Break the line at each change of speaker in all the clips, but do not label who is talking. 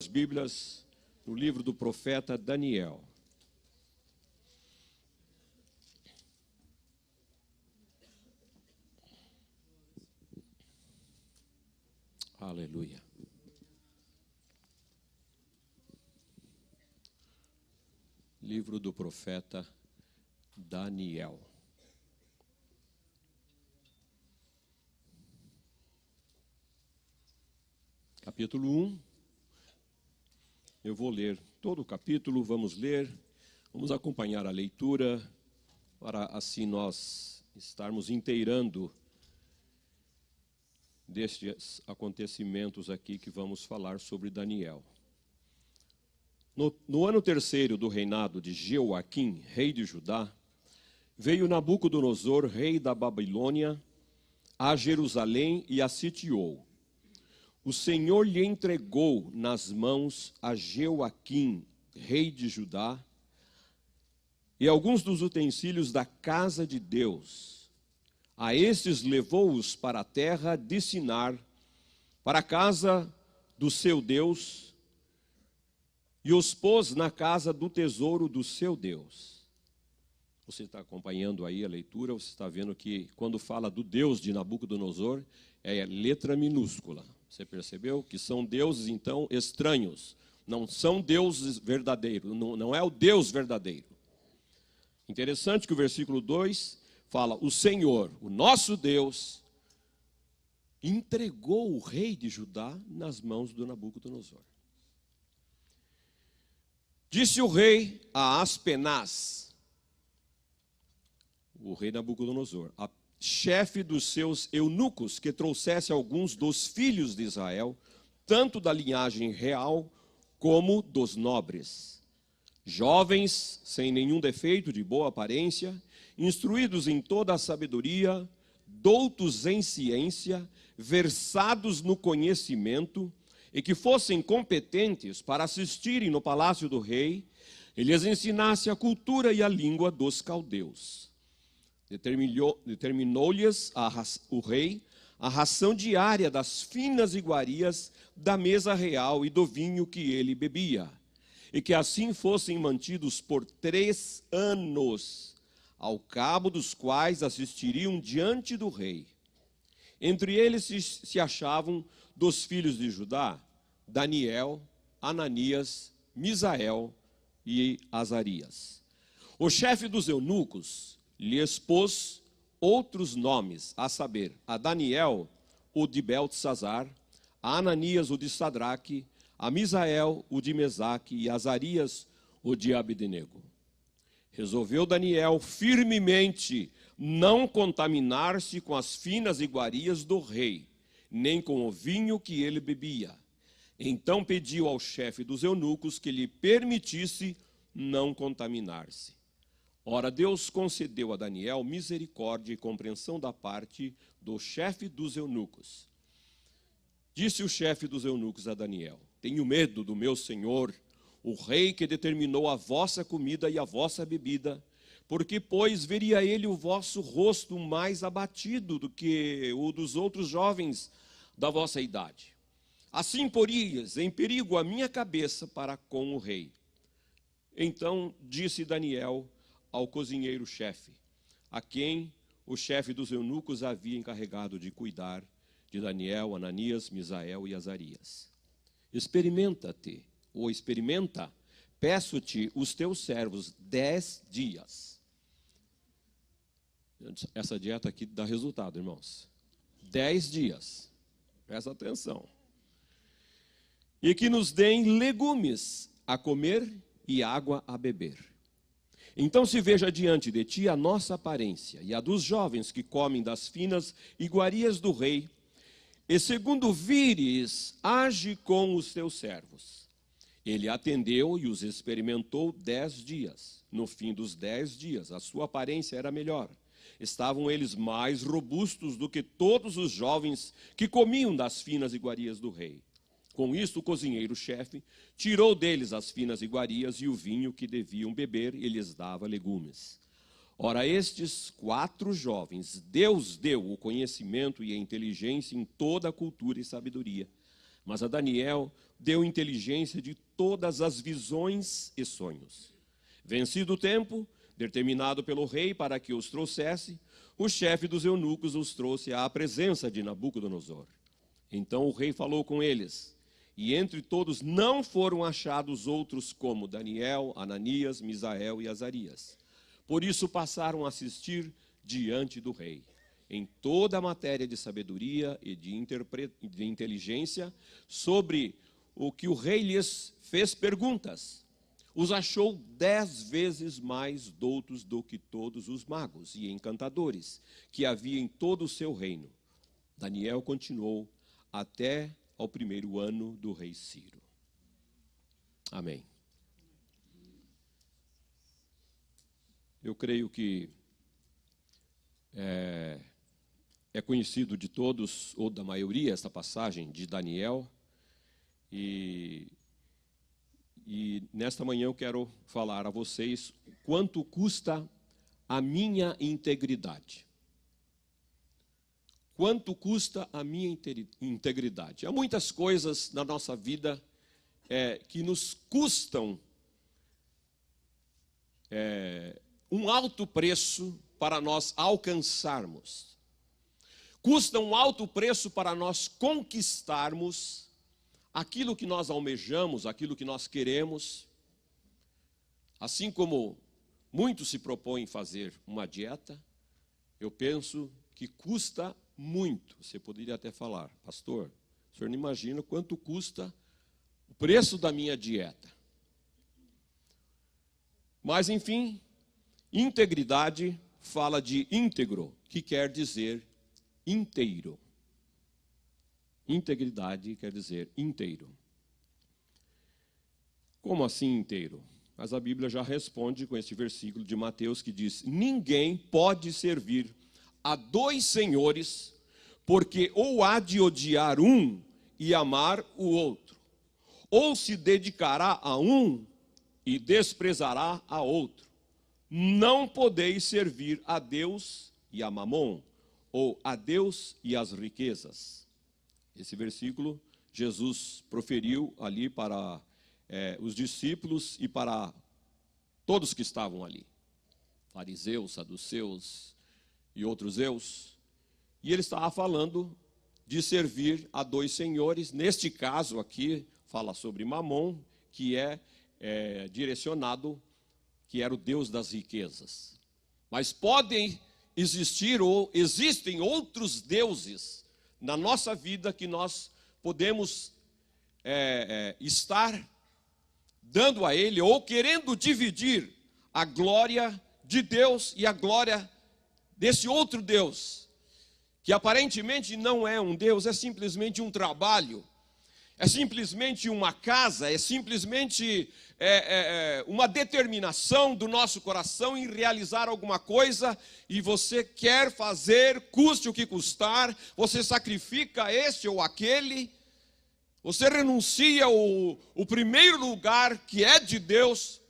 As Bíblias no livro do profeta Daniel. Aleluia. Livro do profeta Daniel. Capítulo 1. Eu vou ler todo o capítulo, vamos ler, vamos acompanhar a leitura, para assim nós estarmos inteirando destes acontecimentos aqui que vamos falar sobre Daniel. No ano terceiro do reinado de Jeoaquim, rei de Judá, veio Nabucodonosor, rei da Babilônia, a Jerusalém e a sitiou. O Senhor lhe entregou nas mãos a Jeoaquim, rei de Judá, e alguns dos utensílios da casa de Deus. A estes levou-os para a terra de Sinar, para a casa do seu Deus, e os pôs na casa do tesouro do seu Deus. Você está acompanhando aí a leitura, você está vendo que quando fala do Deus de Nabucodonosor, é letra minúscula. Você percebeu? Que são deuses, então, estranhos. Não são deuses verdadeiros. Não é o Deus verdadeiro. Interessante que o versículo 2 fala: o Senhor, o nosso Deus, entregou o rei de Judá nas mãos do Nabucodonosor. Disse o rei a Aspenaz, o rei Nabucodonosor, a chefe dos seus eunucos, que trouxesse alguns dos filhos de Israel, tanto da linhagem real como dos nobres, jovens, sem nenhum defeito, de boa aparência, instruídos em toda a sabedoria, doutos em ciência, versados no conhecimento, e que fossem competentes para assistirem no palácio do rei, e lhes ensinasse a cultura e a língua dos caldeus. Determinou-lhes o rei a ração diária das finas iguarias da mesa real e do vinho que ele bebia, e que assim fossem mantidos por 3 anos, ao cabo dos quais assistiriam diante do rei. Entre eles se achavam dos filhos de Judá, Daniel, Ananias, Misael e Azarias. O chefe dos eunucos lhe expôs outros nomes, a saber, a Daniel, o de Beltesazar, a Ananias, o de Sadraque, a Misael, o de Mesaque, e a Azarias, o de Abdenego. Resolveu Daniel firmemente não contaminar-se com as finas iguarias do rei, nem com o vinho que ele bebia. Então pediu ao chefe dos eunucos que lhe permitisse não contaminar-se. Ora, Deus concedeu a Daniel misericórdia e compreensão da parte do chefe dos eunucos. Disse o chefe dos eunucos a Daniel: tenho medo do meu senhor, o rei, que determinou a vossa comida e a vossa bebida, porque, pois, veria ele o vosso rosto mais abatido do que o dos outros jovens da vossa idade. Assim porias em perigo a minha cabeça para com o rei. Então disse Daniel ao cozinheiro-chefe, a quem o chefe dos eunucos havia encarregado de cuidar de Daniel, Ananias, Misael e Azarias: experimenta, peço-te os teus servos 10 dias. Essa dieta aqui dá resultado, irmãos. 10 dias, presta atenção. E que nos deem legumes a comer e água a beber. Então se veja diante de ti a nossa aparência e a dos jovens que comem das finas iguarias do rei, e segundo vires, age com os teus servos. Ele atendeu e os experimentou 10 dias. No fim dos 10 dias, a sua aparência era melhor. Estavam eles mais robustos do que todos os jovens que comiam das finas iguarias do rei. Com isto, o cozinheiro-chefe tirou deles as finas iguarias e o vinho que deviam beber, e lhes dava legumes. Ora, estes 4 jovens, Deus deu o conhecimento e a inteligência em toda a cultura e sabedoria. Mas a Daniel deu inteligência de todas as visões e sonhos. Vencido o tempo, determinado pelo rei para que os trouxesse, o chefe dos eunucos os trouxe à presença de Nabucodonosor. Então o rei falou com eles, e entre todos não foram achados outros como Daniel, Ananias, Misael e Azarias. Por isso passaram a assistir diante do rei, em toda a matéria de sabedoria e de inteligência, sobre o que o rei lhes fez perguntas. Os achou 10 vezes mais doutos do que todos os magos e encantadores que havia em todo o seu reino. Daniel continuou até ao primeiro ano do rei Ciro. Amém. Eu creio que é conhecido de todos, ou da maioria, esta passagem de Daniel. E nesta manhã eu quero falar a vocês quanto custa a minha integridade. Quanto custa a minha integridade? Há muitas coisas na nossa vida que nos custam um alto preço para nós alcançarmos. Custa um alto preço para nós conquistarmos aquilo que nós almejamos, aquilo que nós queremos. Assim como muitos se propõem fazer uma dieta, eu penso que custa muito. Você poderia até falar, pastor, o senhor não imagina quanto custa o preço da minha dieta. Mas, enfim, integridade fala de íntegro, que quer dizer inteiro. Integridade quer dizer inteiro. Como assim inteiro? Mas a Bíblia já responde com este versículo de Mateus que diz: ninguém pode servir a dois senhores, porque ou há de odiar um e amar o outro, ou se dedicará a um e desprezará a outro. Não podeis servir a Deus e a Mamon, ou a Deus e as riquezas. Esse versículo Jesus proferiu ali para os discípulos e para todos que estavam ali, fariseus, saduceus e outros eus. E ele estava falando de servir a dois senhores. Neste caso aqui, fala sobre Mamon, que é direcionado, que era o Deus das riquezas. Mas podem existir ou existem outros deuses na nossa vida que nós podemos estar dando a ele ou querendo dividir a glória de Deus e a glória desse outro Deus, que aparentemente não é um Deus, é simplesmente um trabalho, é simplesmente uma casa, é simplesmente uma determinação do nosso coração em realizar alguma coisa, e você quer fazer, custe o que custar, você sacrifica este ou aquele, você renuncia o primeiro lugar que é de Deus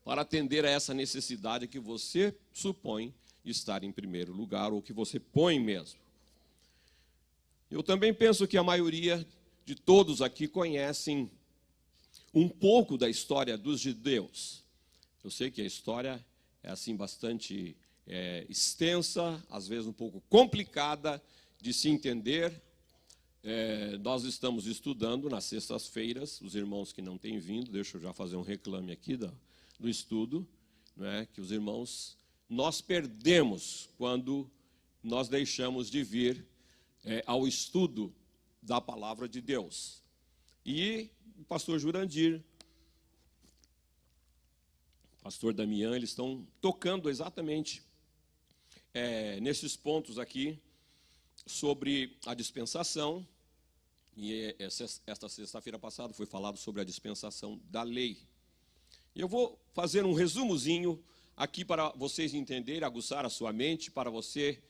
para atender a essa necessidade que você supõe estar em primeiro lugar, ou que você põe mesmo. Eu também penso que a maioria de todos aqui conhecem um pouco da história dos judeus. Eu sei que a história é assim bastante extensa, às vezes um pouco complicada de se entender. Nós estamos estudando nas sextas-feiras, os irmãos que não têm vindo, deixa eu já fazer um reclame aqui do estudo, que os irmãos, nós perdemos quando nós deixamos de vir ao estudo da palavra de Deus. E o pastor Jurandir, o pastor Damião, eles estão tocando exatamente nesses pontos aqui sobre a dispensação. E esta sexta-feira passada foi falado sobre a dispensação da lei. E eu vou fazer um resumozinho aqui para vocês entenderem, aguçar a sua mente, para você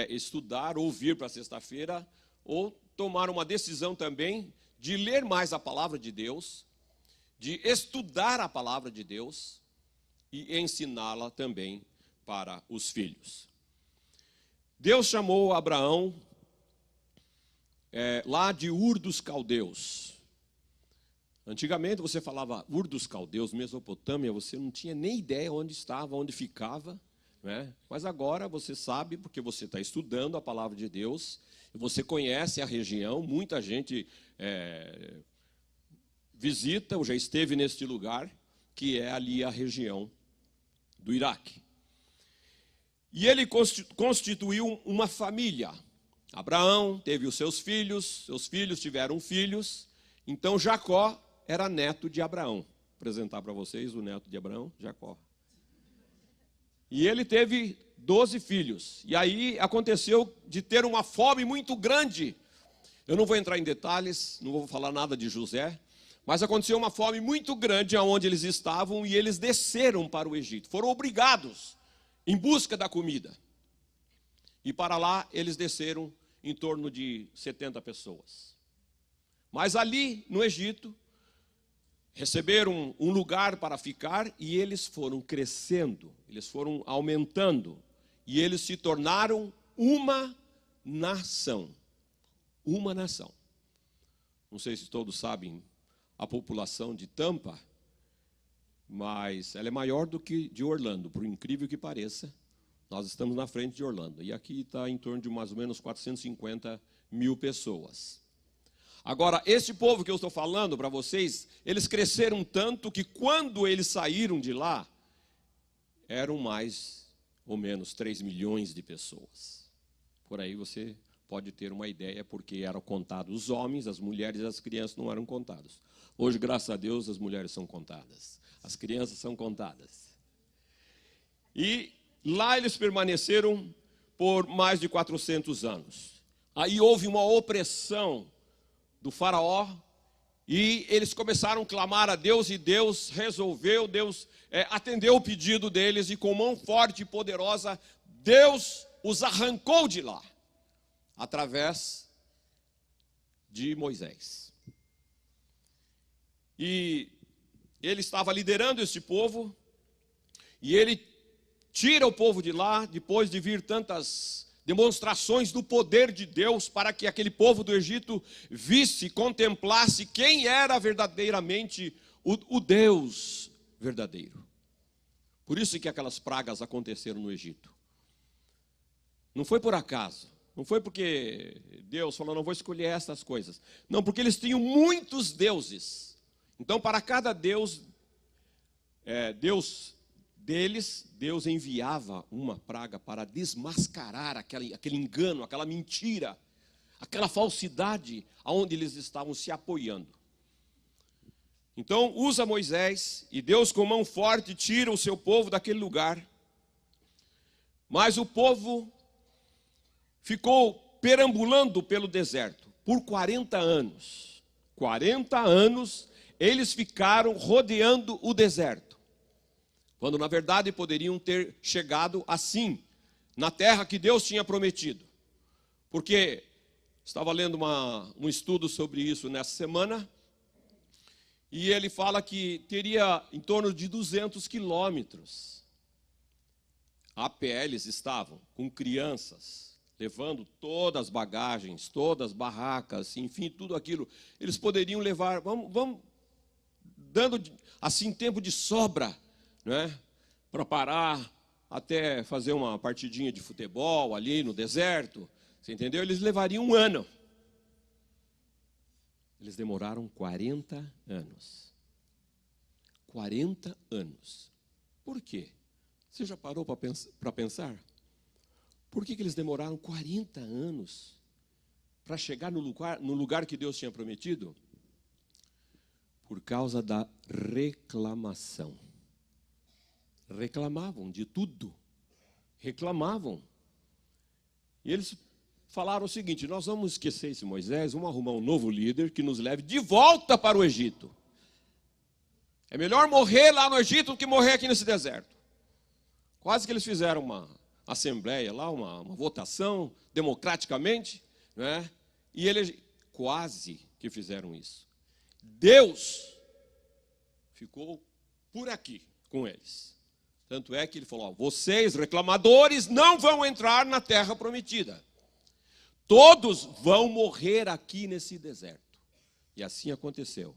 estudar, ouvir para sexta-feira, ou tomar uma decisão também de ler mais a palavra de Deus, de estudar a palavra de Deus e ensiná-la também para os filhos. Deus chamou Abraão lá de Ur dos Caldeus. Antigamente você falava Ur dos Caldeus, Mesopotâmia, você não tinha nem ideia onde estava, onde ficava, né? Mas agora você sabe, porque você está estudando a palavra de Deus, você conhece a região, muita gente visita ou já esteve neste lugar, que é ali a região do Iraque. E ele constituiu uma família. Abraão teve os seus filhos tiveram filhos, então Jacó era neto de Abraão. Vou apresentar para vocês o neto de Abraão, Jacó. E ele teve 12 filhos. E aí aconteceu de ter uma fome muito grande. Eu não vou entrar em detalhes, não vou falar nada de José, mas aconteceu uma fome muito grande aonde eles estavam e eles desceram para o Egito. Foram obrigados em busca da comida. E para lá eles desceram em torno de 70 pessoas. Mas ali no Egito, receberam um lugar para ficar e eles foram crescendo, eles foram aumentando e eles se tornaram uma nação. Uma nação. Não sei se todos sabem a população de Tampa, mas ela é maior do que de Orlando, por incrível que pareça. Nós estamos na frente de Orlando e aqui está em torno de mais ou menos 450 mil pessoas. Agora, esse povo que eu estou falando para vocês, eles cresceram tanto que quando eles saíram de lá, eram mais ou menos 3 milhões de pessoas. Por aí você pode ter uma ideia, porque eram contados os homens, as mulheres e as crianças não eram contados. Hoje, graças a Deus, as mulheres são contadas, as crianças são contadas. E lá eles permaneceram por mais de 400 anos. Aí houve uma opressão do faraó, e eles começaram a clamar a Deus, e Deus resolveu, Deus atendeu o pedido deles, e com mão forte e poderosa, Deus os arrancou de lá, através de Moisés. E ele estava liderando esse povo, e ele tira o povo de lá, depois de vir tantas demonstrações do poder de Deus, para que aquele povo do Egito visse, contemplasse quem era verdadeiramente o Deus verdadeiro. Por isso que aquelas pragas aconteceram no Egito. Não foi por acaso, não foi porque Deus falou, não vou escolher essas coisas. Não, porque eles tinham muitos deuses. Então, para cada deus, Deus enviava uma praga para desmascarar aquele engano, aquela mentira, aquela falsidade aonde eles estavam se apoiando. Então usa Moisés, e Deus com mão forte tira o seu povo daquele lugar. Mas o povo ficou perambulando pelo deserto por 40 anos. 40 anos eles ficaram rodeando o deserto, quando na verdade poderiam ter chegado assim, na terra que Deus tinha prometido. Porque estava lendo um estudo sobre isso nessa semana, e ele fala que teria em torno de 200 quilômetros. A pé eles estavam com crianças, levando todas as bagagens, todas as barracas, enfim, tudo aquilo. Eles poderiam levar, vamos dando assim tempo de sobra, né, para parar, até fazer uma partidinha de futebol ali no deserto, você entendeu? Eles levariam 1 ano. Eles demoraram 40 anos. 40 anos. Por quê? Você já parou para pensar? Por que eles demoraram 40 anos para chegar no lugar que Deus tinha prometido? Por causa da reclamação. Reclamavam de tudo, reclamavam. E eles falaram o seguinte, nós vamos esquecer esse Moisés, vamos arrumar um novo líder que nos leve de volta para o Egito. É melhor morrer lá no Egito do que morrer aqui nesse deserto. Quase que eles fizeram uma assembleia lá, uma votação, democraticamente, né? E eles quase que fizeram isso. Deus ficou por aqui com eles. Tanto é que ele falou, vocês reclamadores não vão entrar na terra prometida. Todos vão morrer aqui nesse deserto. E assim aconteceu.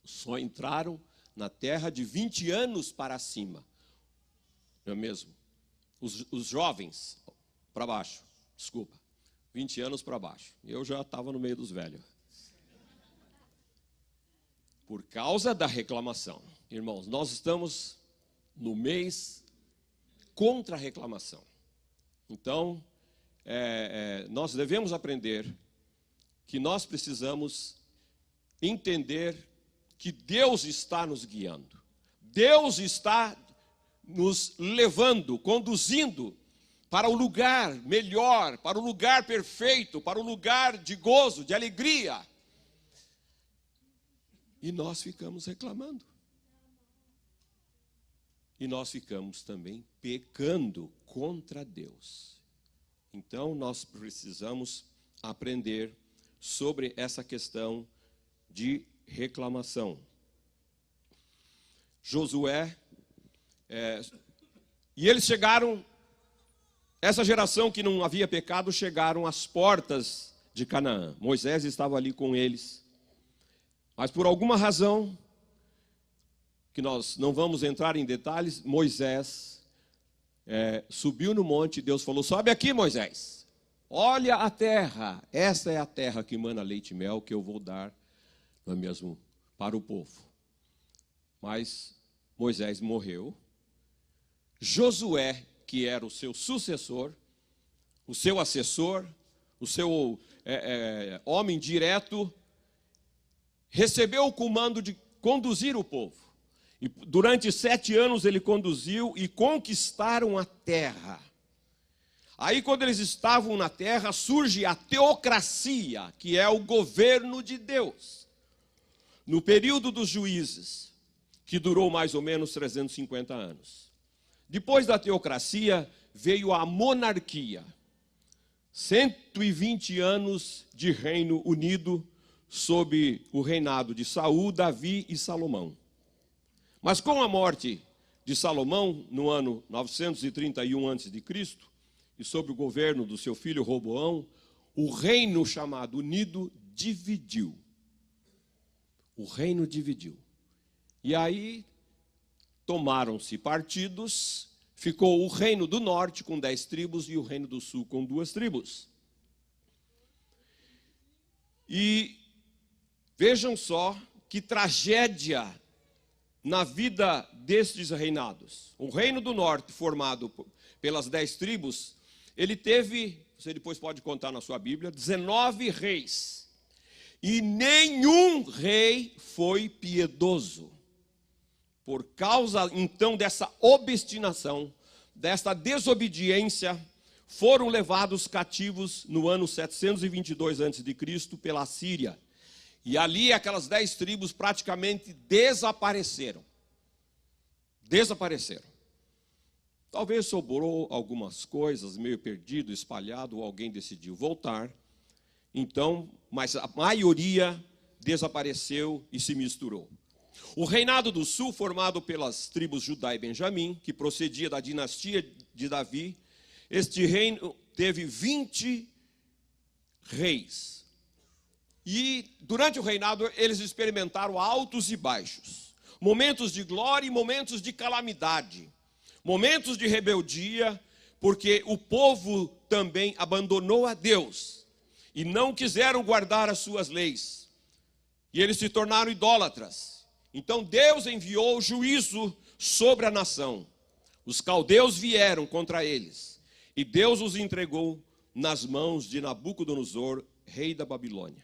Só entraram na terra de 20 anos para cima. Não é mesmo? Os jovens para baixo, desculpa, 20 anos para baixo. Eu já estava no meio dos velhos. Por causa da reclamação. Irmãos, nós estamos no mês contra a reclamação. Então, nós devemos aprender que nós precisamos entender que Deus está nos guiando. Deus está nos levando, conduzindo para o lugar melhor, para o lugar perfeito, para o lugar de gozo, de alegria. E nós ficamos reclamando. E nós ficamos também pecando contra Deus. Então, nós precisamos aprender sobre essa questão de reclamação. Josué, e eles chegaram, essa geração que não havia pecado, chegaram às portas de Canaã. Moisés estava ali com eles. Mas por alguma razão, que nós não vamos entrar em detalhes, Moisés subiu no monte e Deus falou: sobe aqui, Moisés, olha a terra, essa é a terra que emana leite e mel que eu vou dar, não é mesmo, para o povo. Mas Moisés morreu. Josué, que era o seu sucessor, o seu assessor, o seu homem direto, recebeu o comando de conduzir o povo. E durante 7 anos ele conduziu e conquistaram a terra. Aí, quando eles estavam na terra, surge a teocracia, que é o governo de Deus. No período dos juízes, que durou mais ou menos 350 anos. Depois da teocracia, veio a monarquia. 120 anos de reino unido, sob o reinado de Saul, Davi e Salomão. Mas com a morte de Salomão, no ano 931 a.C., e sob o governo do seu filho Roboão, o reino chamado unido dividiu. O reino dividiu. E aí tomaram-se partidos, ficou o reino do norte com 10 tribos e o reino do sul com 2 tribos. E vejam só que tragédia na vida destes reinados. O reino do norte, formado pelas 10 tribos, ele teve, você depois pode contar na sua Bíblia, 19 reis. E nenhum rei foi piedoso. Por causa, então, dessa obstinação, dessa desobediência, foram levados cativos no ano 722 a.C. pela Síria. E ali aquelas 10 tribos praticamente desapareceram. Desapareceram. Talvez sobrou algumas coisas, meio perdido, espalhado, ou alguém decidiu voltar. Então, mas a maioria desapareceu e se misturou. O reinado do sul, formado pelas tribos Judá e Benjamim, que procedia da dinastia de Davi, este reino teve 20 reis. E durante o reinado eles experimentaram altos e baixos, momentos de glória e momentos de calamidade, momentos de rebeldia, porque o povo também abandonou a Deus e não quiseram guardar as suas leis, e eles se tornaram idólatras. Então Deus enviou juízo sobre a nação. Os caldeus vieram contra eles, e Deus os entregou nas mãos de Nabucodonosor, rei da Babilônia.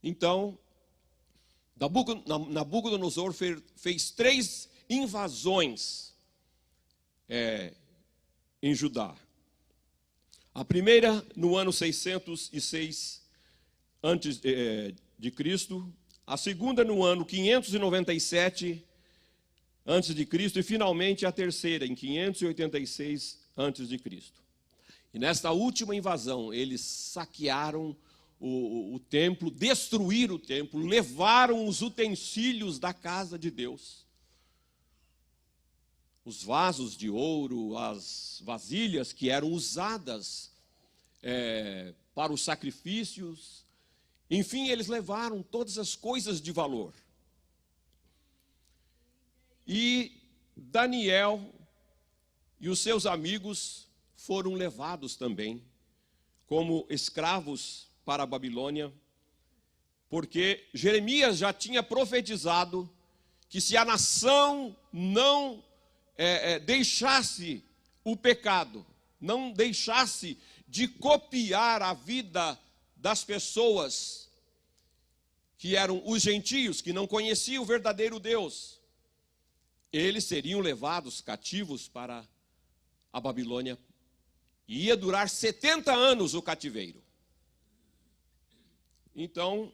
Então, Nabucodonosor fez 3 invasões em Judá. A primeira no ano 606 antes de Cristo, a segunda no ano 597 antes de Cristo e finalmente a terceira em 586 antes de Cristo. E nesta última invasão eles saquearam o templo, destruíram o templo, levaram os utensílios da casa de Deus. Os vasos de ouro, as vasilhas que eram usadas para os sacrifícios, Enfim, eles levaram todas as coisas de valor. E Daniel e os seus amigos foram levados também como escravos para a Babilônia, porque Jeremias já tinha profetizado que se a nação não deixasse o pecado, não deixasse de copiar a vida das pessoas que eram os gentios, que não conheciam o verdadeiro Deus, eles seriam levados cativos para a Babilônia. E ia durar 70 anos o cativeiro. Então,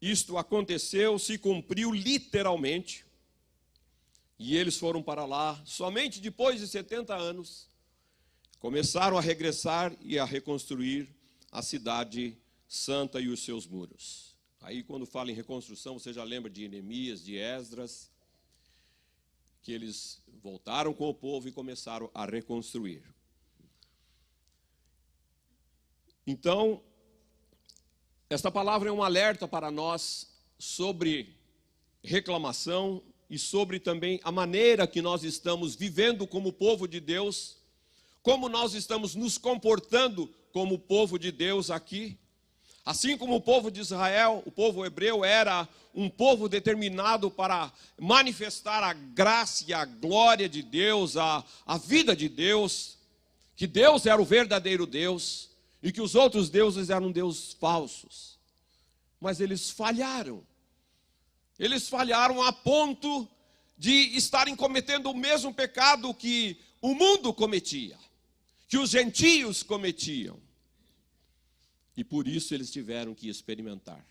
isto aconteceu, se cumpriu literalmente. E eles foram para lá, somente depois de 70 anos, começaram a regressar e a reconstruir a cidade santa e os seus muros. Aí, quando fala em reconstrução, você já lembra de Neemias, de Esdras, que eles voltaram com o povo e começaram a reconstruir. Então, esta palavra é um alerta para nós sobre reclamação e sobre também a maneira que nós estamos vivendo como povo de Deus, como nós estamos nos comportando como povo de Deus aqui. Assim como o povo de Israel, o povo hebreu era um povo determinado para manifestar a graça e a glória de Deus, a vida de Deus, que Deus era o verdadeiro Deus e que os outros deuses eram deuses falsos. Mas eles falharam. Eles falharam a ponto de estarem cometendo o mesmo pecado que o mundo cometia, que os gentios cometiam. E por isso eles tiveram que experimentar,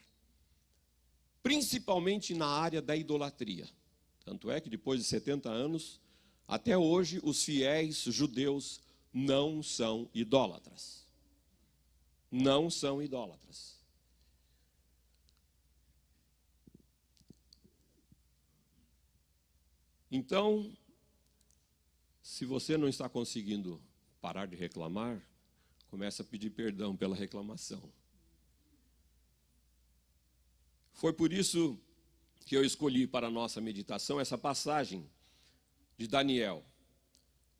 principalmente na área da idolatria. Tanto é que depois de 70 anos, até hoje, os fiéis judeus não são idólatras. Não são idólatras. Então, se você não está conseguindo parar de reclamar, começa a pedir perdão pela reclamação. Foi por isso que eu escolhi para a nossa meditação essa passagem de Daniel.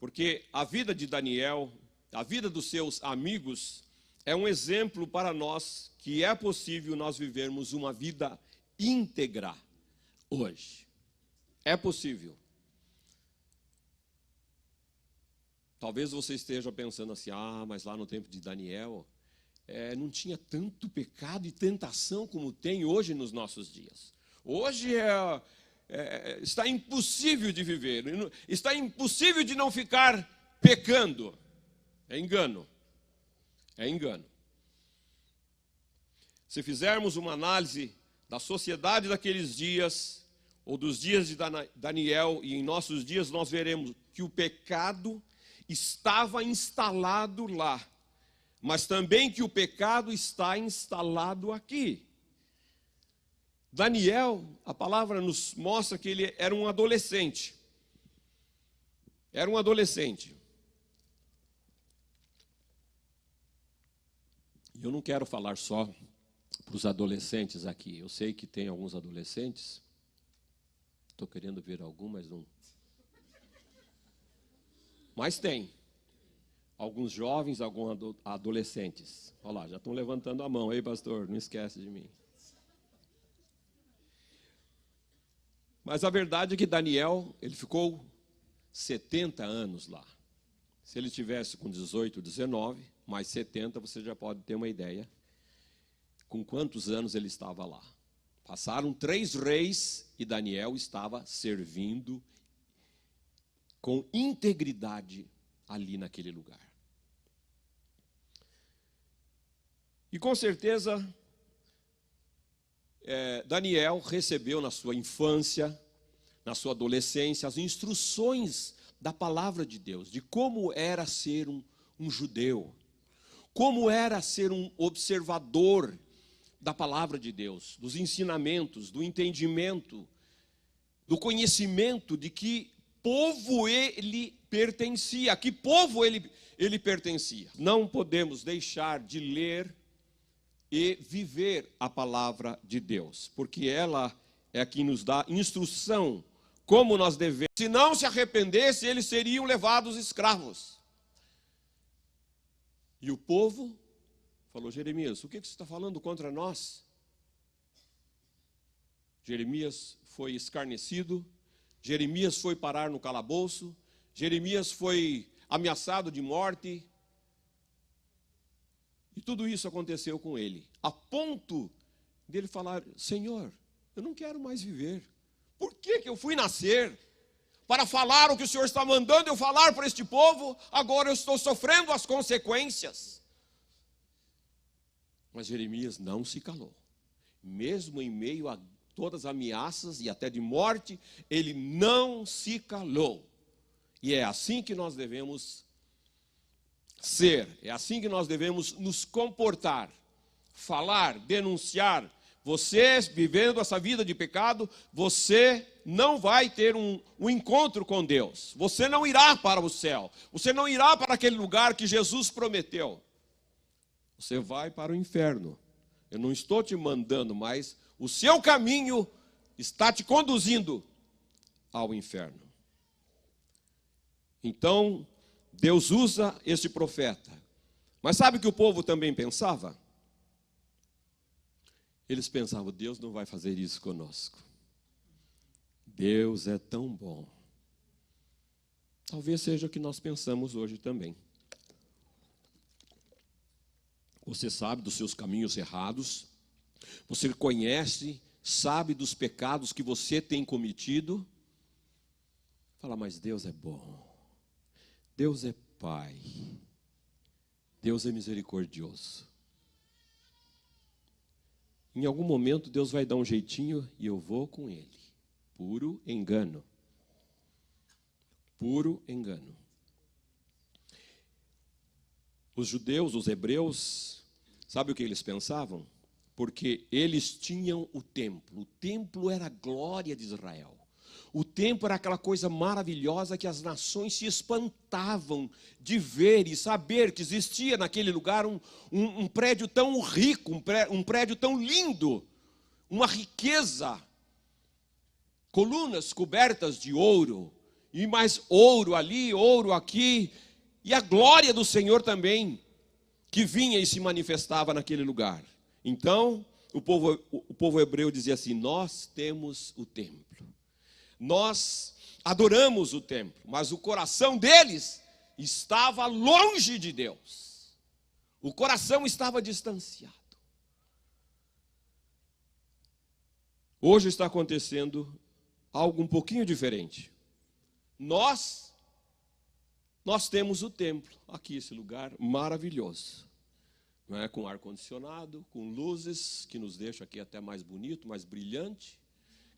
Porque a vida de Daniel, a vida dos seus amigos, é um exemplo para nós que é possível nós vivermos uma vida íntegra hoje. É possível. Talvez você esteja pensando assim, mas lá no tempo de Daniel, não tinha tanto pecado e tentação como tem hoje nos nossos dias. Hoje está impossível de viver, está impossível de não ficar pecando. É engano. É engano. Se fizermos uma análise da sociedade daqueles dias, ou dos dias de Daniel, e em nossos dias, nós veremos que o pecado estava instalado lá, mas também que o pecado está instalado aqui. Daniel, a palavra nos mostra que ele era um adolescente. Era um adolescente. Eu não quero falar só para os adolescentes aqui. Eu sei que tem alguns adolescentes. Estou querendo ver algum, mas não. Mas tem alguns jovens, alguns adolescentes. Olha lá, já estão levantando a mão. Ei, pastor, não esquece de mim. Mas a verdade é que Daniel, ele ficou 70 anos lá. Se ele tivesse com 18, 19, mais 70, você já pode ter uma ideia com quantos anos ele estava lá. Passaram 3 reis e Daniel estava servindo com integridade ali naquele lugar. E com certeza, Daniel recebeu na sua infância, na sua adolescência, as instruções da palavra de Deus, de como era ser um judeu, como era ser um observador da palavra de Deus, dos ensinamentos, do entendimento, do conhecimento de que povo ele pertencia, a que povo ele pertencia. Não podemos deixar de ler e viver a palavra de Deus, porque ela é quem nos dá instrução como nós devemos. Se não se arrependesse, eles seriam levados escravos. E o povo falou: Jeremias, o que você está falando contra nós? Jeremias foi escarnecido, Jeremias foi parar no calabouço, Jeremias foi ameaçado de morte. E tudo isso aconteceu com ele, a ponto dele falar: Senhor, eu não quero mais viver. Por que eu fui nascer? Para falar o que o Senhor está mandando eu falar para este povo? Agora eu estou sofrendo as consequências. Mas Jeremias não se calou. Mesmo em meio a todas as ameaças e até de morte, ele não se calou. E é assim que nós devemos ser, é assim que nós devemos nos comportar, falar, denunciar. Você, vivendo essa vida de pecado, você não vai ter um encontro com Deus. Você não irá para o céu. Você não irá para aquele lugar que Jesus prometeu. Você vai para o inferno. Eu não estou te mandando, mas o seu caminho está te conduzindo ao inferno. Então, Deus usa este profeta. Mas sabe o que o povo também pensava? Eles pensavam: Deus não vai fazer isso conosco. Deus é tão bom. Talvez seja o que nós pensamos hoje também. Você sabe dos seus caminhos errados. Você conhece, sabe dos pecados que você tem cometido. Fala: mas Deus é bom. Deus é Pai. Deus é misericordioso. Em algum momento Deus vai dar um jeitinho e eu vou com Ele. Puro engano. Puro engano. Os judeus, os hebreus, sabe o que eles pensavam? Porque eles tinham o templo. O templo era a glória de Israel. O templo era aquela coisa maravilhosa que as nações se espantavam de ver e saber que existia naquele lugar um prédio tão rico, um prédio tão lindo, uma riqueza, colunas cobertas de ouro, e mais ouro ali, ouro aqui, e a glória do Senhor também, que vinha e se manifestava naquele lugar. Então, o povo hebreu dizia assim: nós temos o templo. Nós adoramos o templo, mas o coração deles estava longe de Deus. O coração estava distanciado. Hoje está acontecendo algo um pouquinho diferente. Nós temos o templo, aqui esse lugar maravilhoso, não é? Com ar-condicionado, com luzes que nos deixam aqui até mais bonito, mais brilhante.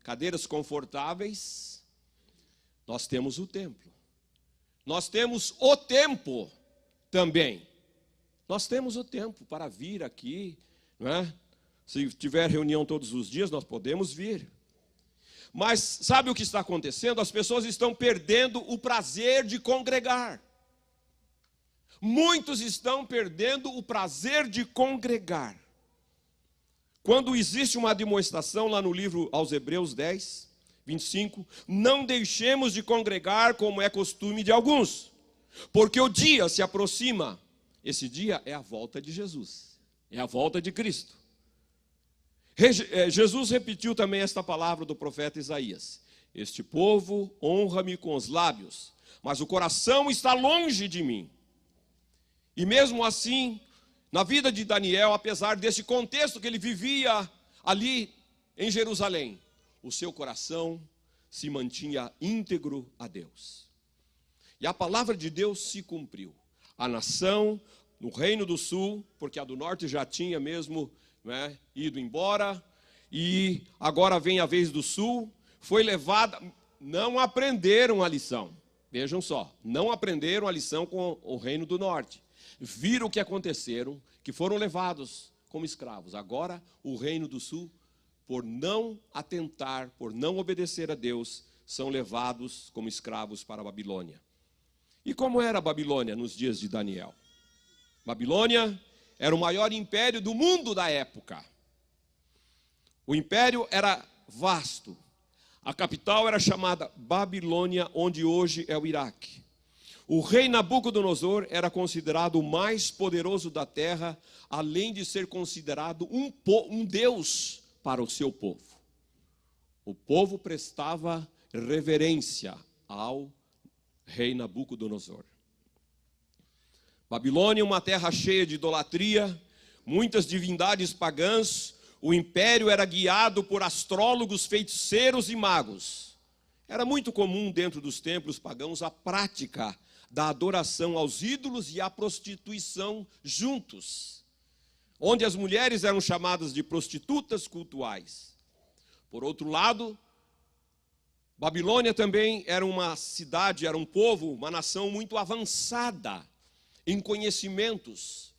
Cadeiras confortáveis. Nós temos o templo. Nós temos o tempo também. Nós temos o tempo para vir aqui, não é? Se tiver reunião todos os dias, nós podemos vir. Mas sabe o que está acontecendo? As pessoas estão perdendo o prazer de congregar. Muitos estão perdendo o prazer de congregar. Quando existe uma demonstração lá no livro aos Hebreus 10, 25, não deixemos de congregar como é costume de alguns, porque o dia se aproxima. Esse dia é a volta de Jesus, é a volta de Cristo. Jesus repetiu também esta palavra do profeta Isaías: este povo honra-me com os lábios, mas o coração está longe de mim. E mesmo assim, na vida de Daniel, apesar desse contexto que ele vivia ali em Jerusalém, o seu coração se mantinha íntegro a Deus. E a palavra de Deus se cumpriu. A nação, no Reino do Sul, porque a do Norte já tinha mesmo, né, ido embora, e agora vem a vez do Sul, foi levada, não aprenderam a lição. Vejam só, não aprenderam a lição com o Reino do Norte. Viram o que aconteceram, que foram levados como escravos. Agora, o Reino do Sul, por não atentar, por não obedecer a Deus, são levados como escravos para a Babilônia. E como era a Babilônia nos dias de Daniel? Babilônia era o maior império do mundo da época. O império era vasto. A capital era chamada Babilônia, onde hoje é o Iraque. O rei Nabucodonosor era considerado o mais poderoso da terra, além de ser considerado um deus para o seu povo. O povo prestava reverência ao rei Nabucodonosor. Babilônia, uma terra cheia de idolatria, muitas divindades pagãs. O império era guiado por astrólogos, feiticeiros e magos. Era muito comum dentro dos templos pagãos a prática da adoração aos ídolos e a prostituição juntos, onde as mulheres eram chamadas de prostitutas cultuais. Por outro lado, Babilônia também era uma cidade, era um povo, uma nação muito avançada em conhecimentos,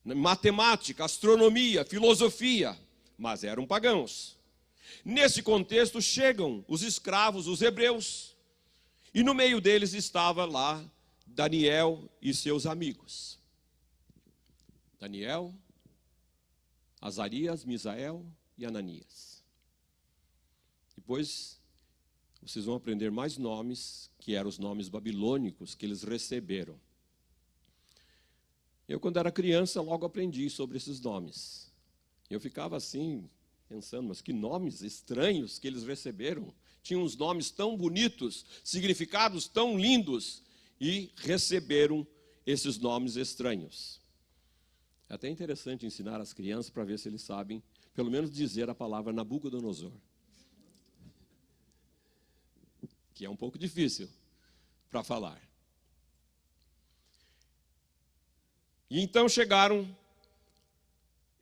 matemática, astronomia, filosofia, mas eram pagãos. Nesse contexto chegam os escravos, os hebreus, e no meio deles estava lá Daniel e seus amigos. Daniel, Azarias, Misael e Ananias. Depois vocês vão aprender mais nomes, que eram os nomes babilônicos que eles receberam. Eu, quando era criança, logo aprendi sobre esses nomes. Eu ficava assim, pensando, mas que nomes estranhos que eles receberam. Tinham uns nomes tão bonitos, significados tão lindos, e receberam esses nomes estranhos. É até interessante ensinar as crianças para ver se eles sabem, pelo menos dizer a palavra Nabucodonosor, que é um pouco difícil para falar. E então chegaram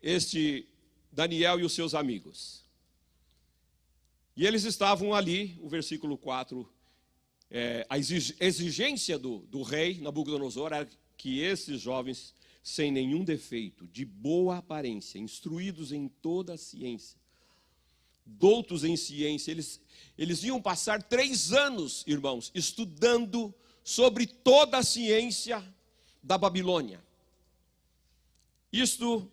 este Daniel e os seus amigos. E eles estavam ali, o versículo 4, a exigência do rei Nabucodonosor era que esses jovens, sem nenhum defeito, de boa aparência, instruídos em toda a ciência, doutos em ciência, eles iam passar 3 anos, irmãos, estudando sobre toda a ciência da Babilônia. Isto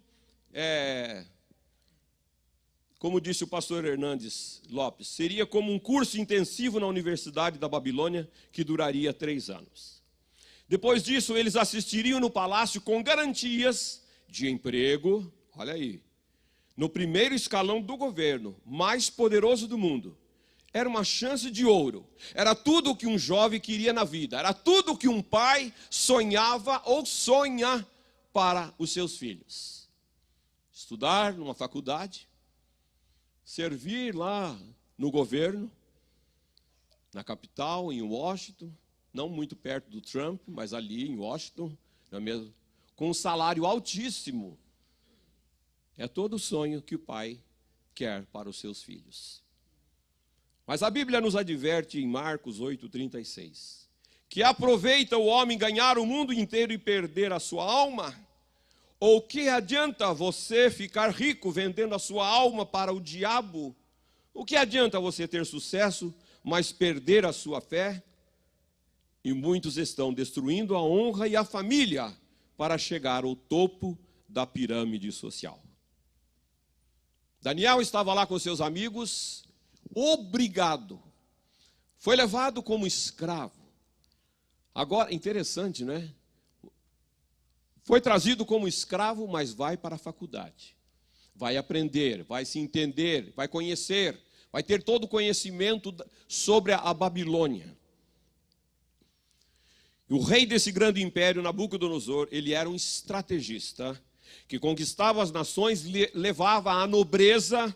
como disse o pastor Hernandes Lopes, seria como um curso intensivo na Universidade da Babilônia, que duraria 3 anos. Depois disso, eles assistiriam no palácio com garantias de emprego, olha aí, no primeiro escalão do governo, mais poderoso do mundo. Era uma chance de ouro, era tudo o que um jovem queria na vida, era tudo o que um pai sonhava ou sonha para os seus filhos. Estudar numa faculdade, servir lá no governo, na capital, em Washington, não muito perto do Trump, mas ali em Washington, não é mesmo? Com um salário altíssimo. É todo o sonho que o pai quer para os seus filhos. Mas a Bíblia nos adverte em Marcos 8,36, que aproveita o homem ganhar o mundo inteiro e perder a sua alma? Ou que adianta você ficar rico vendendo a sua alma para o diabo? O que adianta você ter sucesso, mas perder a sua fé? E muitos estão destruindo a honra e a família para chegar ao topo da pirâmide social. Daniel estava lá com seus amigos, obrigado. Foi levado como escravo. Agora, interessante, não é? Foi trazido como escravo, mas vai para a faculdade. Vai aprender, vai se entender, vai conhecer, vai ter todo o conhecimento sobre a Babilônia. E o rei desse grande império, Nabucodonosor, ele era um estrategista que conquistava as nações, levava a nobreza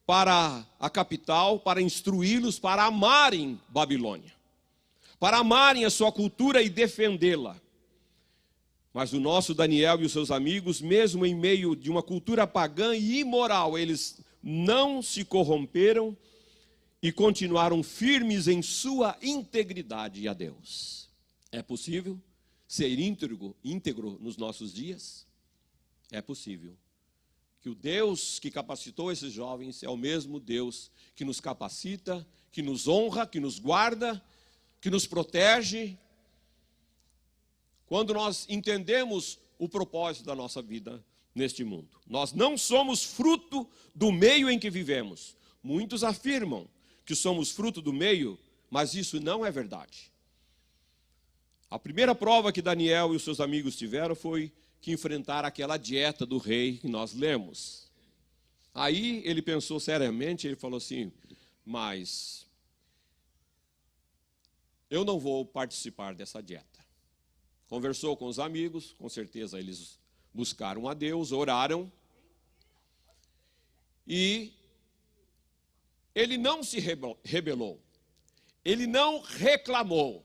para a capital, para instruí-los, para amarem Babilônia, para amarem a sua cultura e defendê-la. Mas o nosso Daniel e os seus amigos, mesmo em meio de uma cultura pagã e imoral, eles não se corromperam e continuaram firmes em sua integridade a Deus. É possível ser íntegro nos nossos dias? É possível. Que o Deus que capacitou esses jovens é o mesmo Deus que nos capacita, que nos honra, que nos guarda, que nos protege. Quando nós entendemos o propósito da nossa vida neste mundo. Nós não somos fruto do meio em que vivemos. Muitos afirmam que somos fruto do meio, mas isso não é verdade. A primeira prova que Daniel e os seus amigos tiveram foi que enfrentaram aquela dieta do rei que nós lemos. Aí ele pensou seriamente, ele falou assim, mas eu não vou participar dessa dieta. Conversou com os amigos, com certeza eles buscaram a Deus, oraram, e ele não se rebelou, ele não reclamou.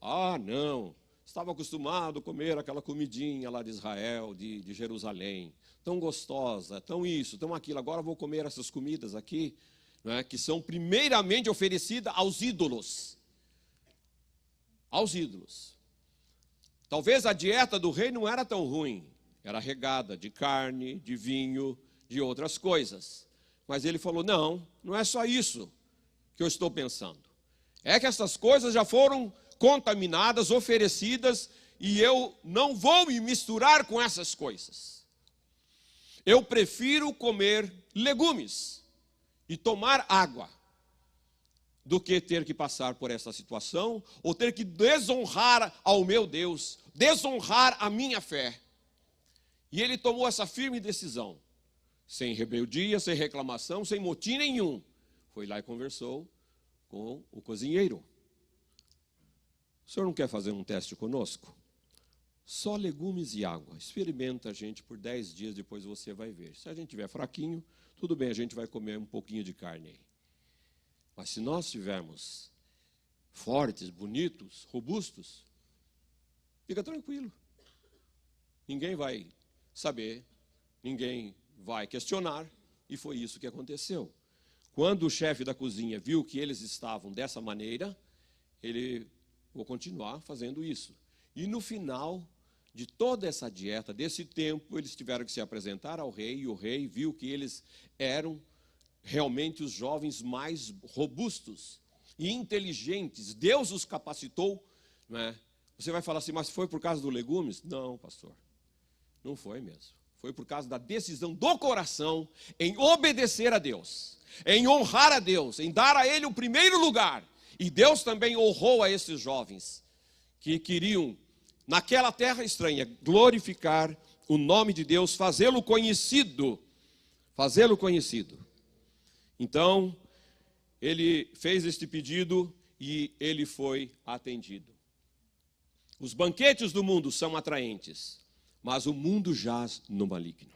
Ah, não, estava acostumado a comer aquela comidinha lá de Israel, de Jerusalém, tão gostosa, tão isso, tão aquilo, agora vou comer essas comidas aqui, né, que são primeiramente oferecidas aos ídolos. Aos ídolos. Talvez a dieta do rei não era tão ruim, era regada de carne, de vinho, de outras coisas. Mas ele falou, não é só isso que eu estou pensando. É que essas coisas já foram contaminadas, oferecidas, e eu não vou me misturar com essas coisas. Eu prefiro comer legumes e tomar água do que ter que passar por essa situação, ou ter que desonrar ao meu Deus, desonrar a minha fé. E ele tomou essa firme decisão, sem rebeldia, sem reclamação, sem motim nenhum. Foi lá e conversou com o cozinheiro. O senhor não quer fazer um teste conosco? Só legumes e água. Experimenta a gente por 10 dias, depois você vai ver. Se a gente estiver fraquinho, tudo bem, a gente vai comer um pouquinho de carne aí. Mas se nós estivermos fortes, bonitos, robustos, fica tranquilo. Ninguém vai saber, ninguém vai questionar, e foi isso que aconteceu. Quando o chefe da cozinha viu que eles estavam dessa maneira, ele vou continuar fazendo isso. E no final de toda essa dieta, desse tempo, eles tiveram que se apresentar ao rei, e o rei viu que eles eram realmente os jovens mais robustos e inteligentes. Deus os capacitou, não é? Você vai falar assim, mas foi por causa dos legumes? Não, pastor, não foi mesmo. Foi por causa da decisão do coração em obedecer a Deus, em honrar a Deus, em dar a Ele o primeiro lugar. E Deus também honrou a esses jovens que queriam, naquela terra estranha, glorificar o nome de Deus, fazê-lo conhecido. Fazê-lo conhecido. Então, ele fez este pedido e ele foi atendido. Os banquetes do mundo são atraentes, mas o mundo jaz no maligno.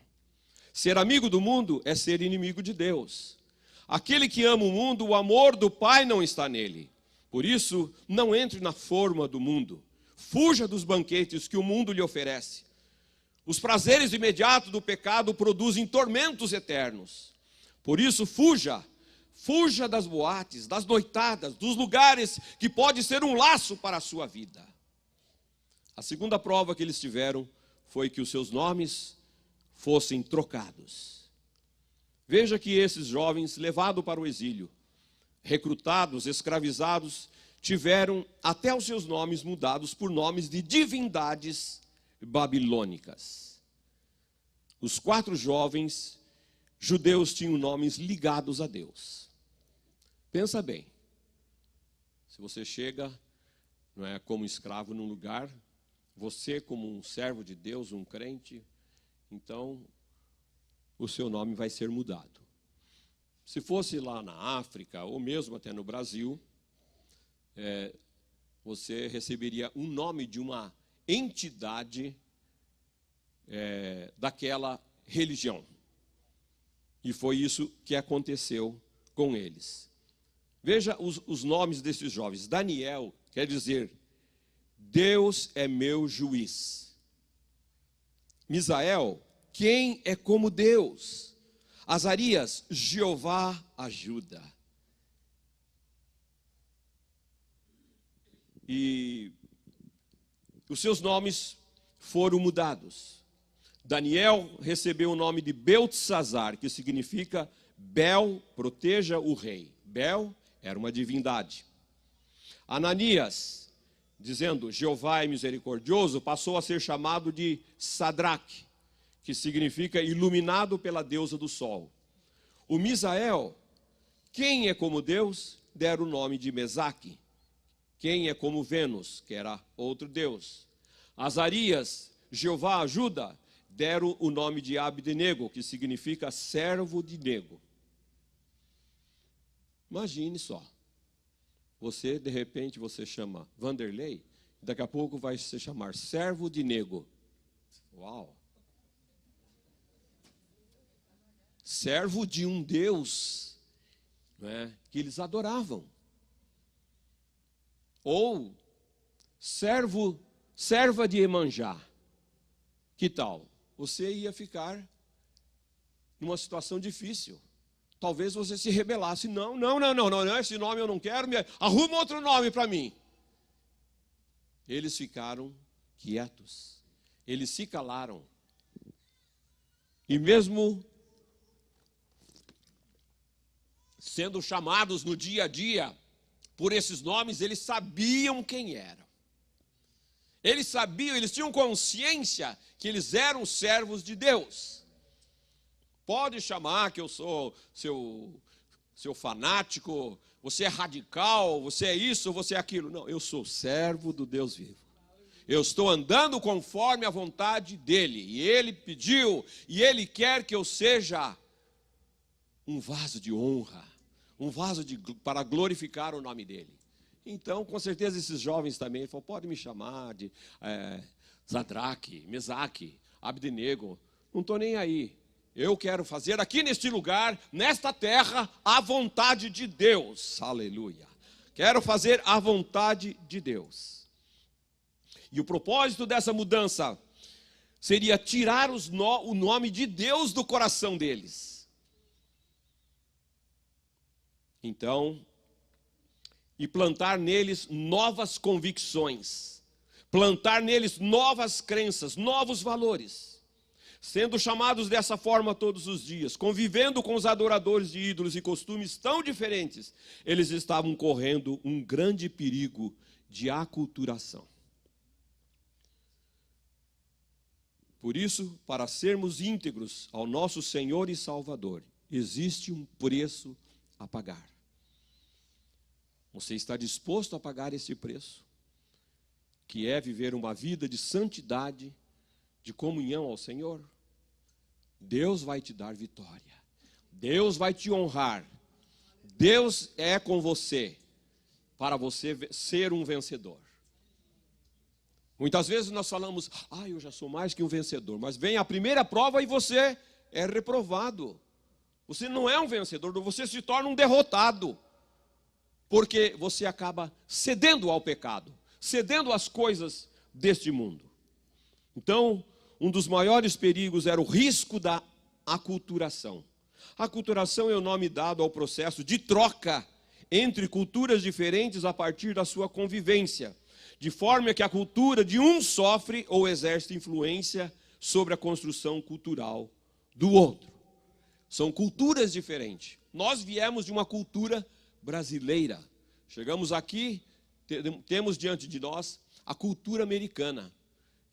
Ser amigo do mundo é ser inimigo de Deus. Aquele que ama o mundo, o amor do Pai não está nele. Por isso, não entre na forma do mundo. Fuja dos banquetes que o mundo lhe oferece. Os prazeres imediatos do pecado produzem tormentos eternos. Por isso, fuja das boates, das noitadas, dos lugares que pode ser um laço para a sua vida. A segunda prova que eles tiveram foi que os seus nomes fossem trocados. Veja que esses jovens, levados para o exílio, recrutados, escravizados, tiveram até os seus nomes mudados por nomes de divindades babilônicas. Os 4 jovens judeus tinham nomes ligados a Deus. Pensa bem, se você chega, não é, como escravo num lugar, você como um servo de Deus, um crente, então o seu nome vai ser mudado. Se fosse lá na África, ou mesmo até no Brasil, você receberia um nome de uma entidade daquela religião. E foi isso que aconteceu com eles. Veja os nomes desses jovens. Daniel quer dizer, Deus é meu juiz. Misael, quem é como Deus? Azarias, Jeová ajuda. E os seus nomes foram mudados. Daniel recebeu o nome de Beltesazar, que significa Bel, proteja o rei. Bel era uma divindade. Ananias, dizendo Jeová é misericordioso, passou a ser chamado de Sadraque, que significa iluminado pela deusa do sol. O Misael, quem é como Deus, deram o nome de Mesaque. Quem é como Vênus, que era outro deus. Azarias, Jeová ajuda, deram o nome de Abdenego, que significa servo de nego. Imagine só. Você, de repente, você chama Vanderlei, daqui a pouco vai se chamar servo de nego. Uau! Servo de um Deus, né, que eles adoravam. Ou serva de Iemanjá. Que tal? Você ia ficar numa situação difícil. Talvez você se rebelasse. Não, esse nome eu não quero, arruma outro nome para mim. Eles ficaram quietos. Eles se calaram. E mesmo sendo chamados no dia a dia por esses nomes, eles sabiam quem eram. Eles sabiam, eles tinham consciência que eles eram servos de Deus. Pode chamar que eu sou seu fanático, você é radical, você é isso, você é aquilo. Não, eu sou servo do Deus vivo. Eu estou andando conforme a vontade dEle. E Ele pediu, e Ele quer que eu seja um vaso de honra, um vaso para glorificar o nome dEle. Então, com certeza, esses jovens também falam, pode me chamar de Sadraque, Mesaque, Abdenego. Não estou nem aí. Eu quero fazer aqui neste lugar, nesta terra, a vontade de Deus. Aleluia. Quero fazer a vontade de Deus. E o propósito dessa mudança seria tirar o nome de Deus do coração deles. Então, e plantar neles novas convicções, plantar neles novas crenças, novos valores. Sendo chamados dessa forma todos os dias, convivendo com os adoradores de ídolos e costumes tão diferentes, eles estavam correndo um grande perigo de aculturação. Por isso, para sermos íntegros ao nosso Senhor e Salvador, existe um preço a pagar. Você está disposto a pagar esse preço? Que é viver uma vida de santidade, de comunhão ao Senhor? Deus vai te dar vitória. Deus vai te honrar. Deus é com você, para você ser um vencedor. Muitas vezes nós falamos, eu já sou mais que um vencedor. Mas vem a primeira prova e você é reprovado. Você não é um vencedor, você se torna um derrotado. Porque você acaba cedendo ao pecado, cedendo às coisas deste mundo. Então, um dos maiores perigos era o risco da aculturação. A aculturação é o nome dado ao processo de troca entre culturas diferentes a partir da sua convivência, de forma que a cultura de um sofre ou exerce influência sobre a construção cultural do outro. São culturas diferentes. Nós viemos de uma cultura brasileira. Chegamos aqui, temos diante de nós a cultura americana.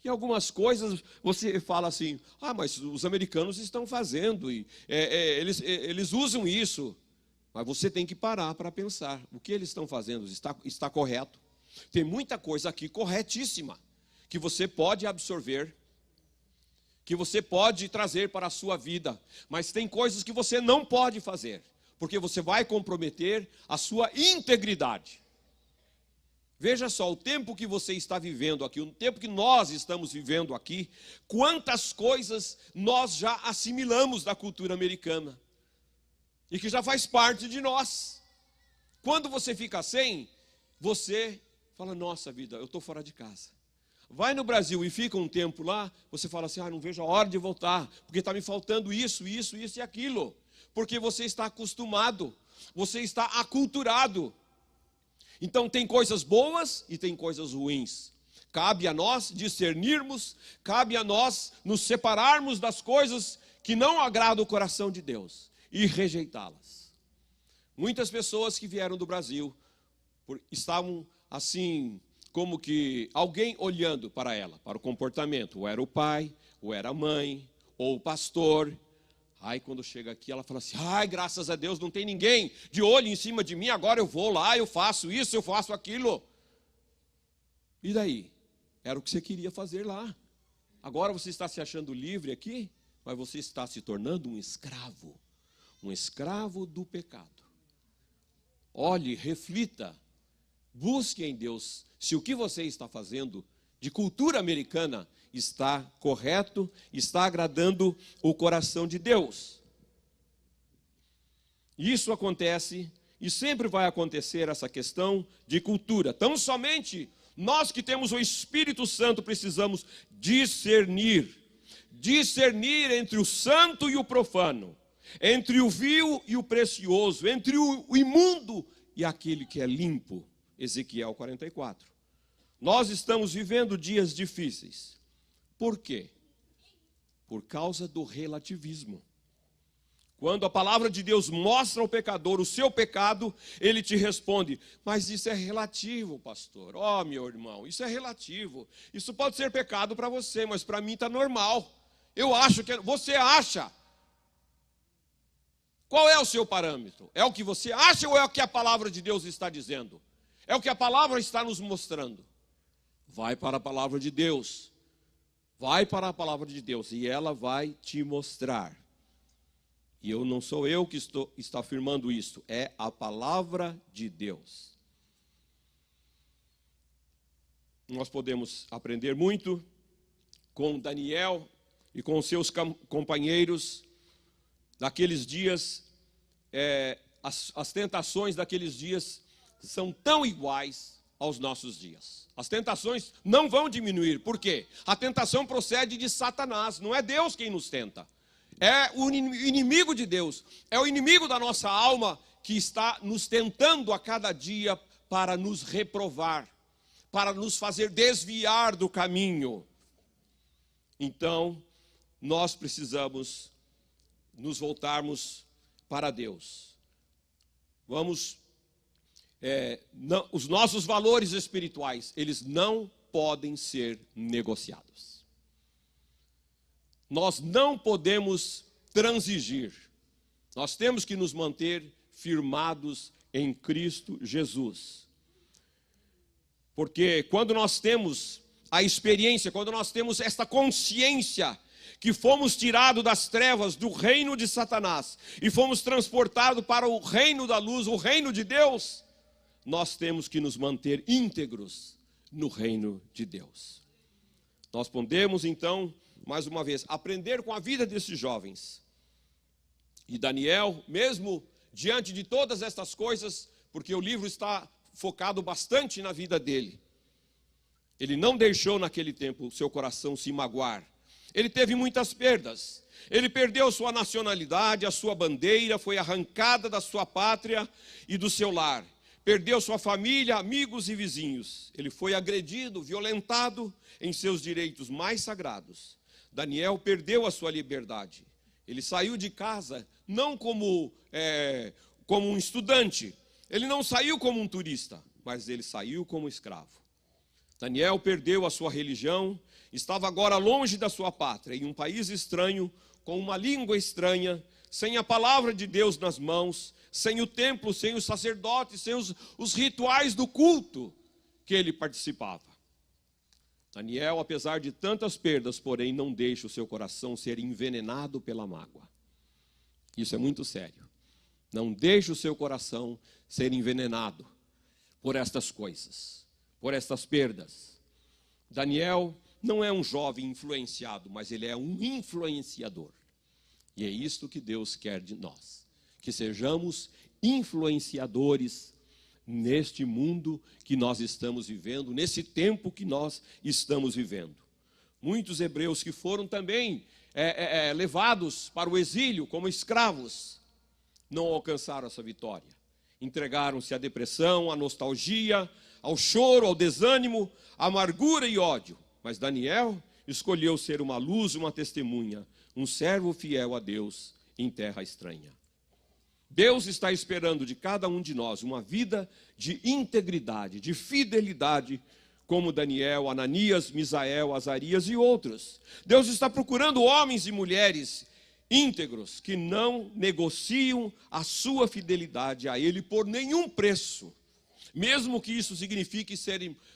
E algumas coisas você fala assim, mas os americanos estão fazendo, e eles usam isso. Mas você tem que parar para pensar, o que eles estão fazendo está correto? Tem muita coisa aqui corretíssima, que você pode absorver, que você pode trazer para a sua vida. Mas tem coisas que você não pode fazer, porque você vai comprometer a sua integridade. Veja só, o tempo que você está vivendo aqui, o tempo que nós estamos vivendo aqui, quantas coisas nós já assimilamos da cultura americana, e que já faz parte de nós. Quando você fica sem, você fala, nossa vida, eu estou fora de casa. Vai no Brasil e fica um tempo lá, você fala assim, não vejo a hora de voltar, porque está me faltando isso e aquilo. Porque você está acostumado, você está aculturado. Então tem coisas boas e tem coisas ruins. Cabe a nós discernirmos, cabe a nós nos separarmos das coisas que não agradam o coração de Deus e rejeitá-las. Muitas pessoas que vieram do Brasil estavam assim como que alguém olhando para ela, para o comportamento. Ou era o pai, ou era a mãe, ou o pastor. Aí quando chega aqui, ela fala assim: ai, graças a Deus, não tem ninguém de olho em cima de mim, agora eu vou lá, eu faço isso, eu faço aquilo. E daí? Era o que você queria fazer lá. Agora você está se achando livre aqui, mas você está se tornando um escravo do pecado. Olhe, reflita, busque em Deus se o que você está fazendo de cultura americana está correto, está agradando o coração de Deus. Isso acontece e sempre vai acontecer, essa questão de cultura. Tão somente nós que temos o Espírito Santo precisamos discernir entre o santo e o profano, entre o vil e o precioso, entre o imundo e aquele que é limpo. Ezequiel 44. Nós estamos vivendo dias difíceis. Por quê? Por causa do relativismo. Quando a palavra de Deus mostra ao pecador o seu pecado, ele te responde: mas isso é relativo, pastor. Ó, meu irmão, isso é relativo. Isso pode ser pecado para você, mas para mim está normal. Eu acho que... Você acha? Qual é o seu parâmetro? É o que você acha ou é o que a palavra de Deus está dizendo? É o que a palavra está nos mostrando. Vai para a palavra de Deus. Vai para a palavra de Deus e ela vai te mostrar. E não sou eu que está afirmando isso, é a palavra de Deus. Nós podemos aprender muito com Daniel e com seus companheiros daqueles dias. As tentações daqueles dias são tão iguais aos nossos dias. As tentações não vão diminuir. Por quê? A tentação procede de Satanás, não é Deus quem nos tenta. É o inimigo de Deus, é o inimigo da nossa alma que está nos tentando a cada dia para nos reprovar, para nos fazer desviar do caminho. Então, nós precisamos nos voltarmos para Deus. Os nossos valores espirituais, eles não podem ser negociados. Nós não podemos transigir. Nós temos que nos manter firmados em Cristo Jesus. Porque quando nós temos a experiência, quando nós temos esta consciência que fomos tirados das trevas, do reino de Satanás, e fomos transportados para o reino da luz, o reino de Deus, nós temos que nos manter íntegros no reino de Deus. Nós podemos, então, mais uma vez, aprender com a vida desses jovens. E Daniel, mesmo diante de todas estas coisas, porque o livro está focado bastante na vida dele, ele não deixou naquele tempo o seu coração se magoar. Ele teve muitas perdas. Ele perdeu sua nacionalidade, a sua bandeira, foi arrancada da sua pátria e do seu lar. Perdeu sua família, amigos e vizinhos. Ele foi agredido, violentado em seus direitos mais sagrados. Daniel perdeu a sua liberdade. Ele saiu de casa não como um estudante. Ele não saiu como um turista, mas ele saiu como escravo. Daniel perdeu a sua religião, estava agora longe da sua pátria, em um país estranho, com uma língua estranha, sem a palavra de Deus nas mãos, sem o templo, sem os sacerdotes, sem os rituais do culto que ele participava. Daniel, apesar de tantas perdas, porém, não deixa o seu coração ser envenenado pela mágoa. Isso é muito sério. Não deixe o seu coração ser envenenado por estas coisas, por estas perdas. Daniel não é um jovem influenciado, mas ele é um influenciador. E é isto que Deus quer de nós, que sejamos influenciadores neste mundo que nós estamos vivendo, nesse tempo que nós estamos vivendo. Muitos hebreus que foram também levados para o exílio como escravos, não alcançaram essa vitória. Entregaram-se à depressão, à nostalgia, ao choro, ao desânimo, à amargura e ódio. Mas Daniel escolheu ser uma luz, uma testemunha, um servo fiel a Deus em terra estranha. Deus está esperando de cada um de nós uma vida de integridade, de fidelidade como Daniel, Ananias, Misael, Azarias e outros. Deus está procurando homens e mulheres íntegros que não negociam a sua fidelidade a Ele por nenhum preço, mesmo que isso signifique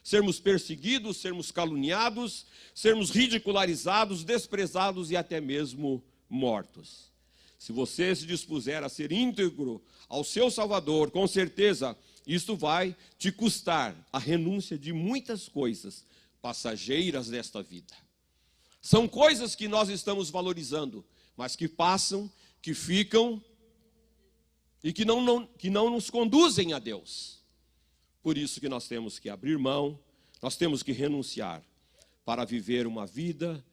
sermos perseguidos, sermos caluniados, sermos ridicularizados, desprezados e até mesmo mortos. Se você se dispuser a ser íntegro ao seu Salvador, com certeza isto vai te custar a renúncia de muitas coisas passageiras desta vida. São coisas que nós estamos valorizando, mas que passam, que ficam e que não nos conduzem a Deus. Por isso que nós temos que abrir mão, nós temos que renunciar para viver uma vida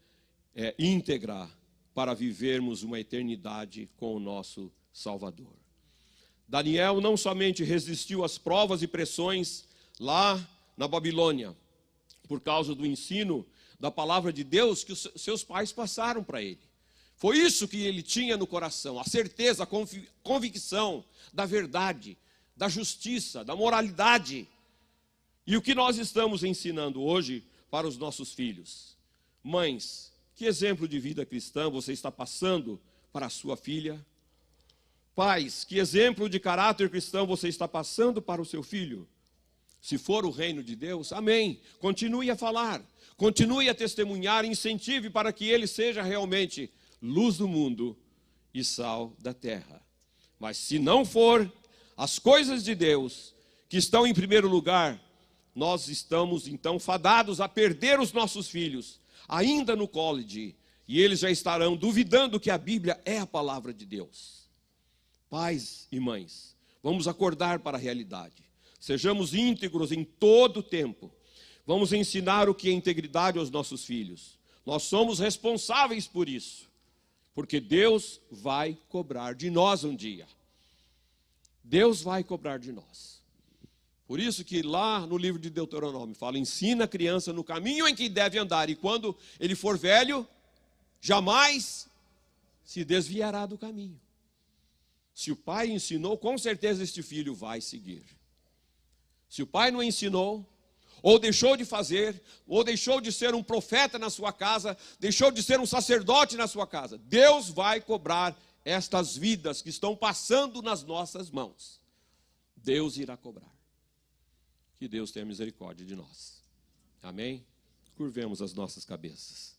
íntegra, para vivermos uma eternidade com o nosso Salvador. Daniel não somente resistiu às provas e pressões lá na Babilônia, por causa do ensino da palavra de Deus que os seus pais passaram para ele. Foi isso que ele tinha no coração, a certeza, a convicção da verdade, da justiça, da moralidade. E o que nós estamos ensinando hoje para os nossos filhos? Mães, que exemplo de vida cristã você está passando para a sua filha? Pais, que exemplo de caráter cristão você está passando para o seu filho? Se for o reino de Deus, amém. Continue a falar, continue a testemunhar, incentive para que ele seja realmente luz do mundo e sal da terra. Mas se não for, as coisas de Deus que estão em primeiro lugar, nós estamos então fadados a perder os nossos filhos, ainda no college, e eles já estarão duvidando que a Bíblia é a palavra de Deus. Pais e mães, vamos acordar para a realidade. Sejamos íntegros em todo o tempo. Vamos ensinar o que é integridade aos nossos filhos. Nós somos responsáveis por isso, porque Deus vai cobrar de nós um dia. Deus vai cobrar de nós. Por isso que lá no livro de Deuteronômio fala, ensina a criança no caminho em que deve andar, e quando ele for velho, jamais se desviará do caminho. Se o pai ensinou, com certeza este filho vai seguir. Se o pai não ensinou, ou deixou de fazer, ou deixou de ser um profeta na sua casa, deixou de ser um sacerdote na sua casa, Deus vai cobrar estas vidas que estão passando nas nossas mãos. Deus irá cobrar. Que Deus tenha misericórdia de nós. Amém? Curvemos as nossas cabeças.